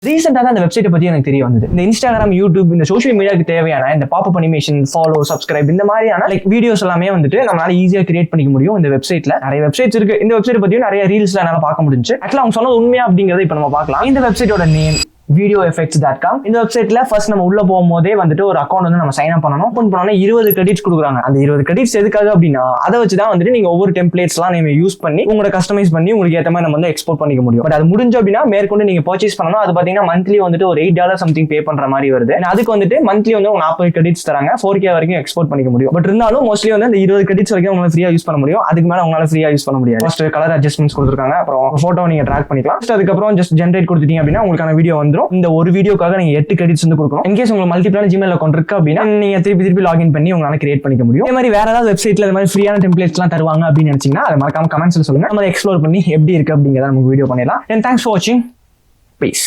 ரீசெண்டாக தான் இந்த வெப்சைட்டை பற்றி எனக்கு தெரிய வந்தது. இந்த இன்ஸ்டாகிராம், யூடியூப், இந்த சோஷியல் மீடியாவுக்கு தேவையான இந்த பாப்அப் அனிமேஷன், ஃபாலோ, சப்ஸ்கிரைப் இந்த மாதிரியான வீடியோஸ் எல்லாமே நம்மளால ஈஸியாக கிரியேட் பண்ணிக்க முடியும். இந்த வெப்சைட்ல நிறைய வெப்சைட்ஸ் இருக்கு. இந்த வெப்சைட் பற்றியும் நிறைய ரீல்ஸ் என்னால பார்க்க முடிஞ்சு. ஆக்சுவலாக அவங்க சொன்னது உண்மையா அப்படிங்கிறத இப்போ நம்ம பார்க்கலாம். இந்த வெப்சைட்டோட நேம் videoeffects.com. இந்த வெப்சைட்ல ஃபர்ஸ்ட் நம்ம உள்ள போகும்போதே ஒரு அக்கௌண்ட் நம்ம சைன் அப் பண்ணணும். ஓபன் பண்ணோம்னா 20 கிரெடிட்ஸ் கொடுக்குறாங்க. அந்த 20 கிரெடிட்ஸ் எதுக்காக அப்படின்னா அதை வச்சு தான் நீங்க ஒவ்வொரு டெம்ப்ளேட்ஸ்லாம் நீங்க யூஸ் பண்ணி உங்களோட கஸ்டமைஸ் பண்ணி உங்களுக்கு ஏற்ற மாதிரி நம்ம எக்ஸ்போர்ட் பண்ணிக்க முடியும். பட் அது முடிஞ்சு அப்படின்னா மேற்கொண்டு நீங்க பர்ச்சேஸ் பண்ணணும். அது பாத்தீங்கன்னா மந்த்லி ஒரு $8 சம்திங் பே பண்ற மாதிரி வருது. அதுக்கு மந்த்லி 40 கிரெடிட்ஸ் தராங்க. 4K வரைக்கும் எக்ஸ்போர்ட் பண்ணிக்க முடியும். பட் இருந்தாலும் மோஸ்ட்லி அந்த 20 கிரெடிட்ஸ் வரைக்கும் உங்களால ஃப்ரீயா யூஸ் பண்ண முடியும். அதுக்கு மேல உங்களால ஃப்ரீயா யூஸ் பண்ண முடியாது. ஃபர்ஸ்ட் கலர் அட்ஜஸ்ட்மெண்ட்ஸ் கொடுத்துருக்காங்க. அப்புறம் போட்டோ நீங்க ட்ராக் பண்ணிக்கலாம். அதுக்கப்புறம் ஜஸ்ட் ஜென்ரேட் கொடுத்துட்டீங்க அப்படின்னா உங்களுக்கான வீடியோ வந்துடும். இந்த ஒரு வீடியோ நீங்க 8 கிரெடிட்ஸ் கொடுக்கணும். இன்கேஸ் உங்களுக்கு மல்டிபிளான ஜிமெயில் அக்கௌண்ட் இருக்கு அப்படின்னா நீங்க திருப்பி லாகின் பண்ணி உங்களால கிரியேட் பண்ணிக்க முடியும். இந்த மாதிரி வேற ஏதாவது வெப்சைட்ல இந்த மாதிரி ஃப்ரீயான டெம்ப்ளேட்ஸ் எல்லாம் தருவாங்க அப்படின்னு நினைச்சீங்கன்னா அதை மறக்காம கமெண்ட்ஸ்ல சொல்லுங்க. நம்ம எக்ஸ்ப்ளோர் பண்ணி எப்படி இருக்கு அப்படிங்கறத நமக்கு வீடியோ பண்ணிடலாம். And thanks for watching. Peace.